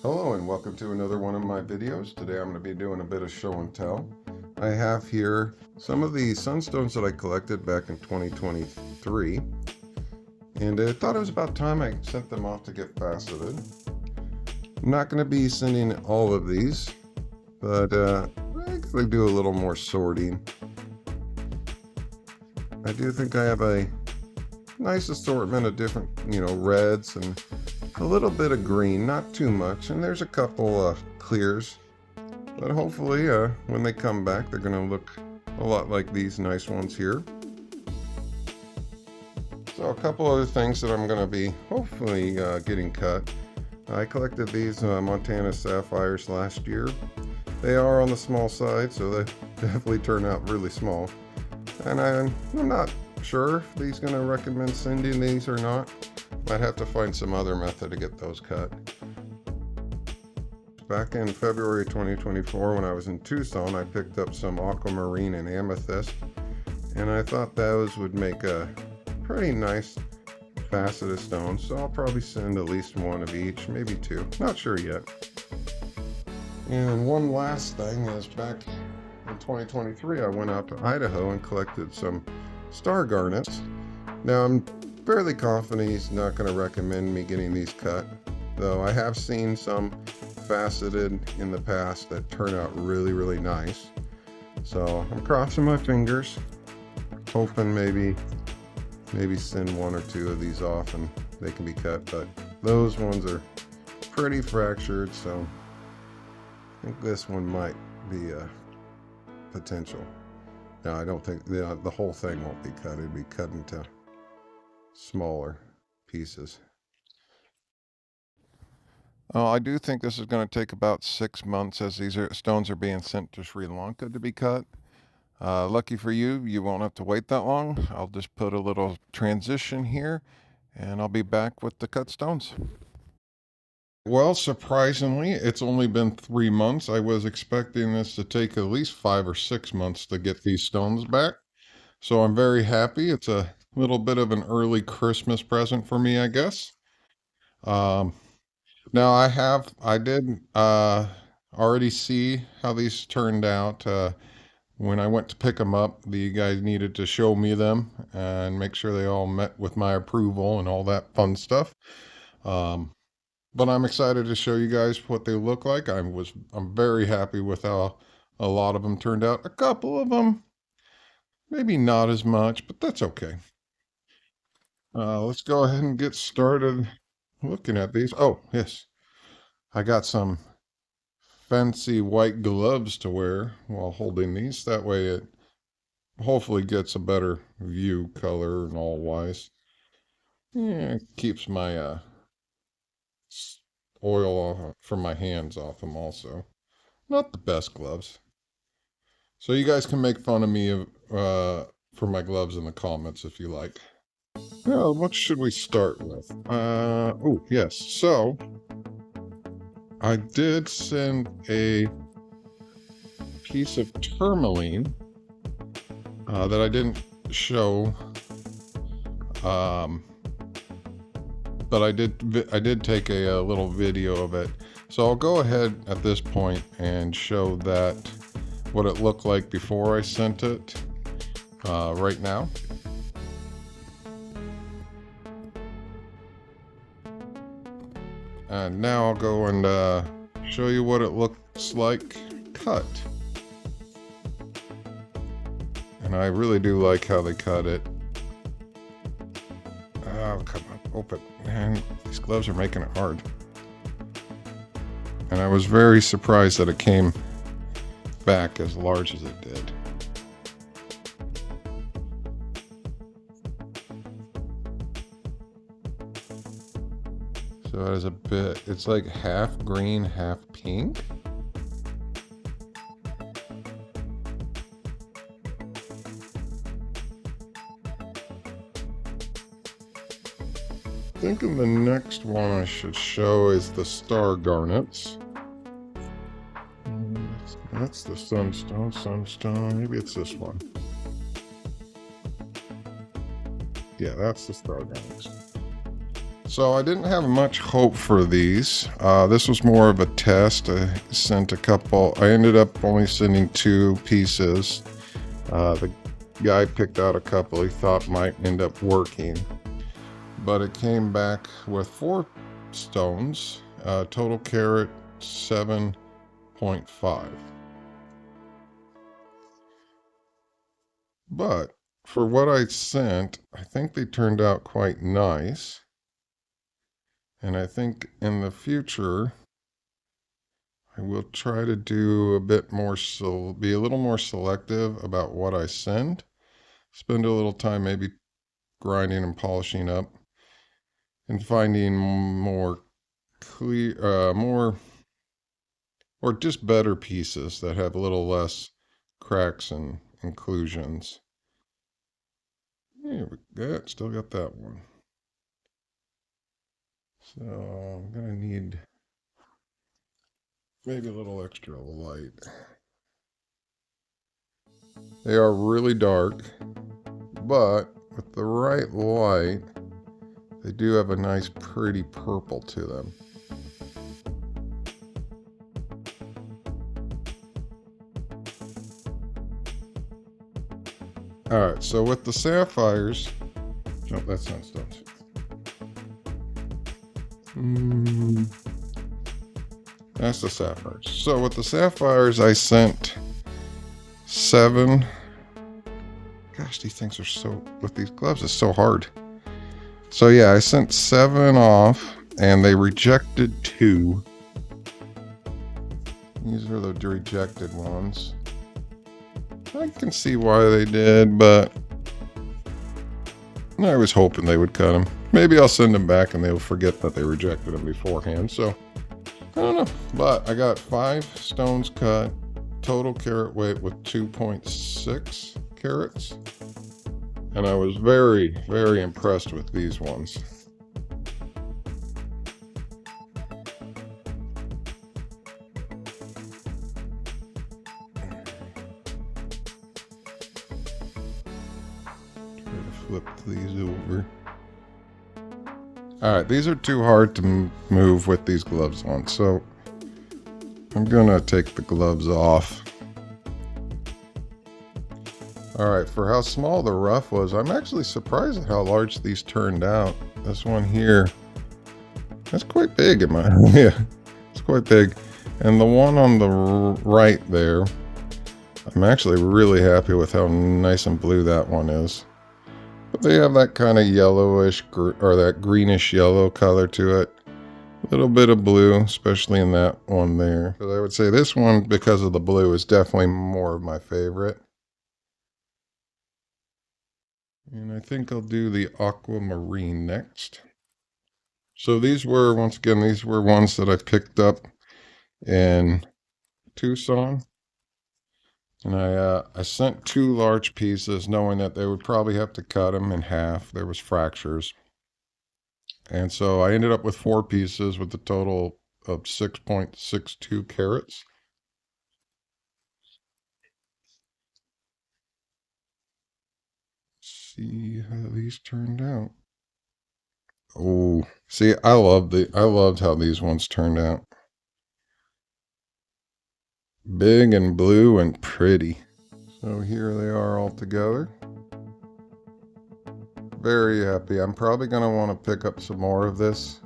Hello and welcome to another one of my videos. Today I'm going to be doing a bit of show and tell. I have here some of the Sunstones that I collected back in 2023, and I thought it was about time I sent them off to get faceted. I'm not going to be sending all of these, but I actually do a little more sorting. I do think I have a nice assortment of different, reds and a little bit of green, not too much, and there's a couple clears, but hopefully when they come back they're going to look a lot like these nice ones here. So a couple other things that I'm going to be hopefully getting cut. I collected these Montana sapphires last year. They are on the small side, so they definitely turn out really small, and I'm not sure if these going to recommend sending these or not. Might have to find some other method to get those cut. Back in February 2024, when I was in Tucson, I picked up some Aquamarine and Amethyst, and I thought those would make a pretty nice faceted stone, so I'll probably send at least one of each, maybe two, not sure yet. And one last thing is, back in 2023, I went out to Idaho and collected some star garnets. Now I'm fairly confident he's not going to recommend me getting these cut, though I have seen some faceted in the past that turn out really nice. So I'm crossing my fingers, hoping maybe send one or two of these off and they can be cut, but those ones are pretty fractured, so I think this one might be a potential. No, I don't think the whole thing won't be cut. It'd be cut into smaller pieces. I do think this is going to take about 6 months, as these stones are being sent to Sri Lanka to be cut. Lucky for you, you won't have to wait that long. I'll just put a little transition here, and I'll be back with the cut stones. Well, surprisingly, it's only been 3 months. I was expecting this to take at least 5 or 6 months to get these stones back. So I'm very happy. It's a little bit of an early Christmas present for me, I guess. Now I did already see how these turned out. When I went to pick them up, the guy needed to show me them and make sure they all met with my approval and all that fun stuff. But I'm excited to show you guys what they look like. I'm very happy with how a lot of them turned out. A couple of them, maybe not as much, but that's okay. Let's go ahead and get started looking at these. Oh, yes. I got some fancy white gloves to wear while holding these. That way it hopefully gets a better view color and all wise. Yeah, it keeps my oil from my hands off them also. Not the best gloves. So you guys can make fun of me for my gloves in the comments if you like. Well, what should we start with? Oh, yes. So I did send a piece of tourmaline that I didn't show, but I did take a little video of it. So I'll go ahead at this point and show that what it looked like before I sent it right now. And now I'll go and show you what it looks like cut. And I really do like how they cut it. Oh, come on, open. Man, these gloves are making it hard. And I was very surprised that it came back as large as it did. So it is a bit, it's like half green, half pink. I think the next one I should show is the star garnets. That's the Sunstone, maybe it's this one. Yeah, that's the star garnets. So I didn't have much hope for these. This was more of a test. I sent a couple. I ended up only sending 2 pieces. The guy picked out a couple he thought might end up working. But it came back with 4 stones, total carat 7.5. But for what I sent, I think they turned out quite nice. And I think in the future, I will try to do a bit more, be a little more selective about what I send. Spend a little time maybe grinding and polishing up and finding more clear, or just better pieces that have a little less cracks and inclusions. Here we go, still got that one. So I'm gonna need maybe a little extra light. They are really dark, but with the right light, they do have a nice pretty purple to them. Alright, so with the sapphires, oh, that's Sunstones. That's the sapphires. So with the sapphires, I sent 7. Gosh, these things are so, with these gloves, it's so hard. So yeah, I sent 7 off, and they rejected 2. These are the rejected ones. I can see why they did, but I was hoping they would cut them. Maybe I'll send them back and they'll forget that they rejected them beforehand. So, I don't know. But I got 5 stones cut, total carat weight with 2.6 carats. And I was very, very impressed with these ones. Flip these over. Alright, these are too hard to move with these gloves on, so I'm gonna take the gloves off. Alright, for how small the rough was, I'm actually surprised at how large these turned out. This one here, that's quite big in my yeah, it's quite big. And the one on the right there, I'm actually really happy with how nice and blue that one is. But they have that kind of yellowish or that greenish yellow color to it. A little bit of blue, especially in that one there. But I would say this one, because of the blue, is definitely more of my favorite. And I think I'll do the Aquamarine next. So these were, once again, these were ones that I picked up in Tucson. And I sent 2 large pieces, knowing that they would probably have to cut them in half. There was fractures. And so I ended up with 4 pieces with a total of 6.62 carats. Let's see how these turned out. Oh, see, I loved how these ones turned out. Big and blue and pretty. So here they are all together. Very happy. I'm probably going to want to pick up some more of this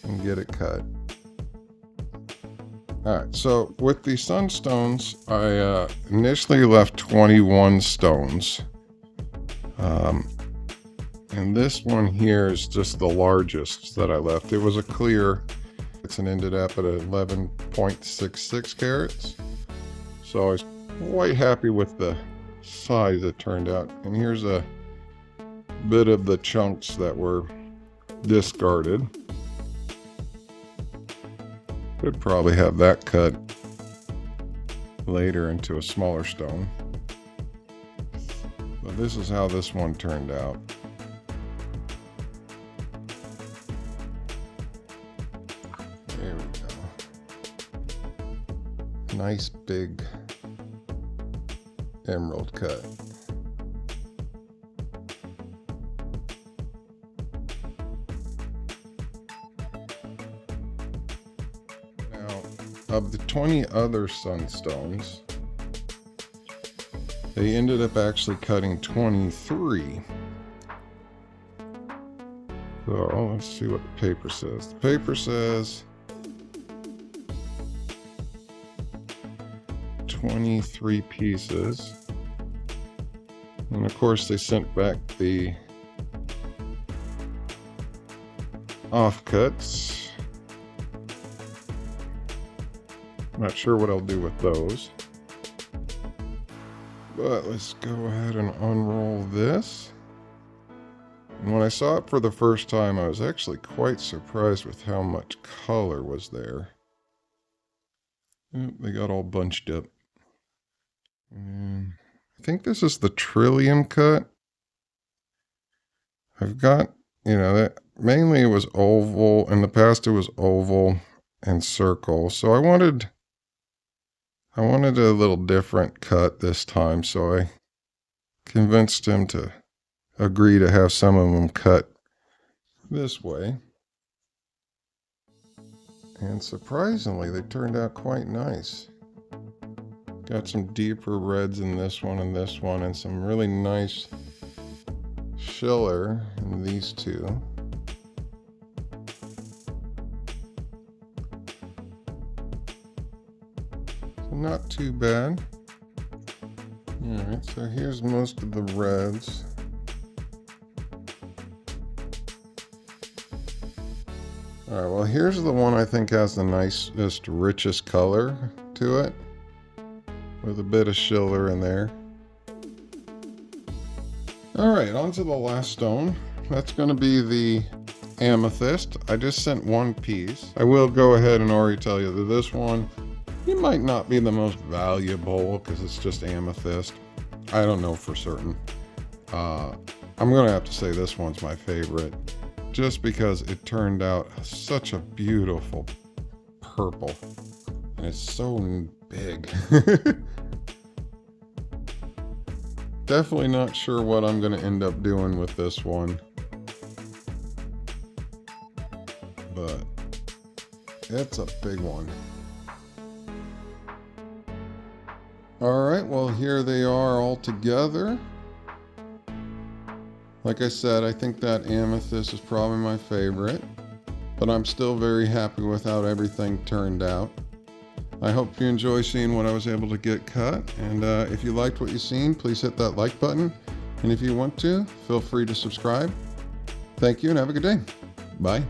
and get it cut. Alright, so with the Sunstones, I initially left 21 stones. And this one here is just the largest that I left. It was a clear, and ended up at 11.66 carats. So I was quite happy with the size it turned out. And here's a bit of the chunks that were discarded. Could probably have that cut later into a smaller stone. But this is how this one turned out. There we go. Nice big emerald cut. of the 20 other Sunstones, they ended up actually cutting 23. So let's see what the paper says. The paper says 23 pieces. And of course they sent back the offcuts. Not sure what I'll do with those. But let's go ahead and unroll this. And when I saw it for the first time, I was actually quite surprised with how much color was there. They got all bunched up. And I think this is the Trillium cut. I've got, that mainly it was oval. In the past it was oval and circle. So I wanted a little different cut this time. So I convinced him to agree to have some of them cut this way. And surprisingly, they turned out quite nice. Got some deeper reds in this one and some really nice schiller in these two. So not too bad. Alright, so here's most of the reds. Alright, well here's the one I think has the nicest, richest color to it, with a bit of schiller in there. Alright, on to the last stone. That's going to be the Amethyst. I just sent one piece. I will go ahead and already tell you that this one, it might not be the most valuable because it's just Amethyst. I don't know for certain. I'm going to have to say this one's my favorite, just because it turned out such a beautiful purple. And it's so big. Definitely not sure what I'm going to end up doing with this one. But it's a big one. Alright, well here they are all together. Like I said, I think that Amethyst is probably my favorite, but I'm still very happy with how everything turned out. I hope you enjoy seeing what I was able to get cut, and if you liked what you've seen, please hit that like button, and if you want to, feel free to subscribe. Thank you and have a good day. Bye.